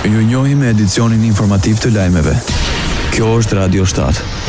Ju njohim me edicionin informativ të lajmeve. Kjo është Radio 7.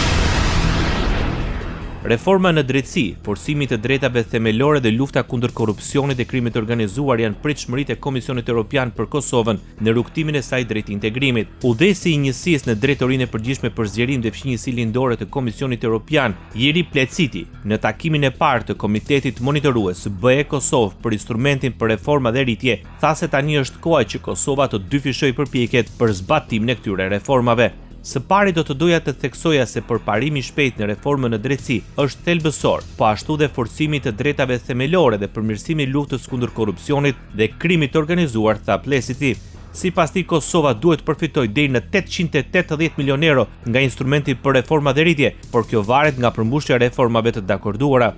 Reforma në drejtësi, forcimi të drejtave themelore dhe lufta kundër korrupsionit dhe krimit të organizuar janë pritshmëritë e Komisionit Evropian për Kosovën në rrugtimin e saj drejt integrimit. Udhëheci i njësisë në drejtorinë e përgjithshme për zgjerim dhe fqinjësi lindore të Komisionit Evropian, Jiri Pleciti, në takimin e parë të Komitetit Monitorues BE Kosovë për instrumentin për reforma dhe rritje, tha se tani është koha që Kosova të dyfishojë përpjekjet për zbatimin e këtyre reformave. Së pari do të doja të theksoja se përparimi i shpejt në reformën në drejtësi është thelbësor, po ashtu dhe forcimi të drejtave themelore dhe përmirësimi i luftës kundër korrupsionit dhe krimit të organizuar, tha Pleciti. Sipas tij, Kosova duhet të përfitojë deri në 880 milion euro nga instrumenti për reforma dhe rritje, por kjo varet nga përmbushja e reformave të dakorduara.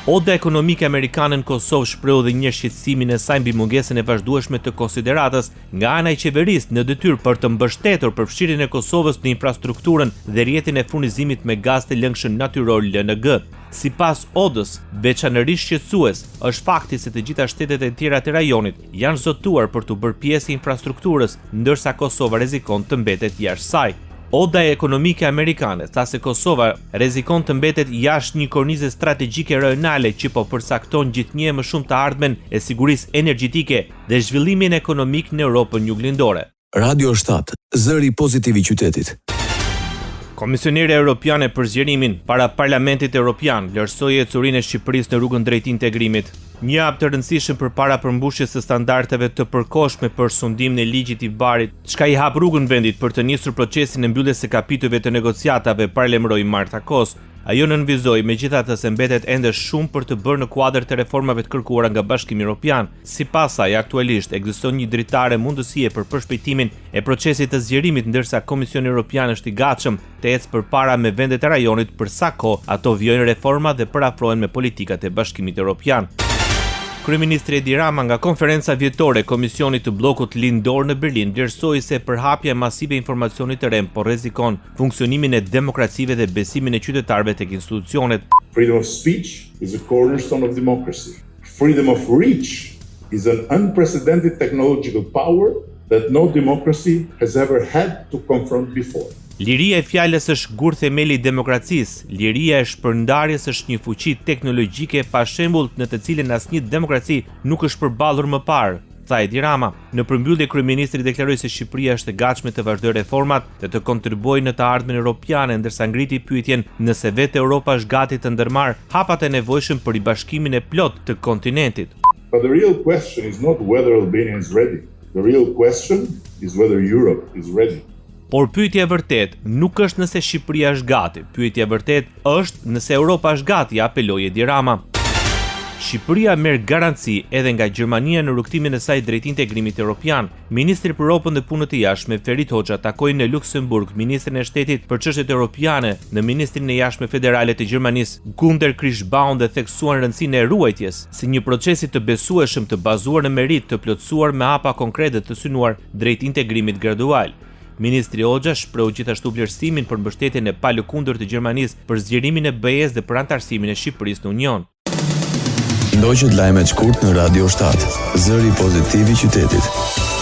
Oda ekonomike amerikane në Kosovë shprehu dhe një shqetësimin e saj mbi mungesën e vazhdueshme të konsideratës nga ana e qeverisë në detyrë për të mbështetur përfshirjen e Kosovës në infrastrukturën dhe rrjetin e furnizimit me gaz të lëngshëm natyror LNG. Sipas Odës, veçanërisht shqetësues është fakti se të gjitha shtetet e tjera të rajonit janë zotuar për të bërë pjesë e infrastrukturës, ndërsa Kosova rrezikon të mbetet jashtë saj. Oda ekonomike amerikane tha se Kosova rrezikon të mbetet jashtë një kornize strategjike rajonale që po përcakton gjithnjë më shumë të ardhmen e sigurisë energjetike dhe zhvillimin ekonomik në Europën juglindore. Radio 7, zëri pozitiv i qytetit. Komisioneri Evropiane për zgjerimin para Parlamentit Evropian vlerësoi ecurinë e Shqipërisë në rrugën drejt integrimit. Një hap të rëndësishëm përpara përmbushjes së standardeve të përkohshme për sundimin e ligjit i barit, çka i hap rrugën vendit për të nisur procesin e mbylljes së kapitujve të negociatave, paralajmëroi Marta Kos. Ajo nënvizoi megjithatë se mbetet ende shumë për të bërë në kuadër të reformave të kërkuara nga Bashkimi Evropian. Sipas saj, aktualisht ekziston një dritare mundësie për përshpejtimin e procesit të zgjerimit, ndërsa Komisioni Evropian është i gatshëm të ecë përpara me vendet e rajonit për sa kohë ato vijojnë reforma dhe parafrohen me politikat e Bashkimit Evropian. Kryeministri Edi Rama nga konferenca vjetore e Komisionit të Bllokut Lindor në Berlin vlerësoi se përhapja masive e informacionit të rrem po rrezikon funksionimin e demokracive dhe besimin e qytetarëve tek institucionet. Freedom of speech is a cornerstone of democracy. Freedom of reach is an unprecedented technological power that no democracy has ever had to confront before. Liria e fjalës është gur themeli i demokracisë. Liria e shpërndarjes është një fuqi teknologjike pa shembull në të cilën asnjë demokraci nuk është përballur më parë, tha Edi Rama. Në përmbyllje, kryeministri deklaroi se Shqipëria është e gatshme të vazhdojë reformat dhe të kontribuojë në të ardhmen europiane, ndërsa ngriti pyetjen nëse vetë Europa është gati të ndërmarrë hapat e nevojshëm për i bashkimin e plot të kontinentit. But the real question is not whether Albania is ready. The real question is whether Europe is ready. Por pyetja e vërtet nuk është nëse Shqipëria është gati, pyetja e vërtet është nëse Europa është gati, apeloi Edi Rama. Shqipëria merr garanci edhe nga Gjermania në rrugtimin e saj drejt integrimit evropian. Ministri për Europën dhe Punët e Jashtme Ferit Hoxha takoi në Luksemburg ministrin e shtetit për çështjet europiane në Ministrinë e Jashtme Federale të Gjermanisë Günter Kirschbaum dhe theksuan rëndësinë e ruajtjes si një procesi të besueshëm të bazuar në merit të plotësuar me hapa konkrete të synuar drejt integrimit gradual. Ministri Hoxha shprehu gjithashtu vlerësimin për mbështetjen e palëkundër të Gjermanisë për zgjerimin e BE-s dhe për antarësimin e Shqipërisë në Union. Ndoqët lajmet shkurt në Radio 7, zëri pozitiv i qytetit.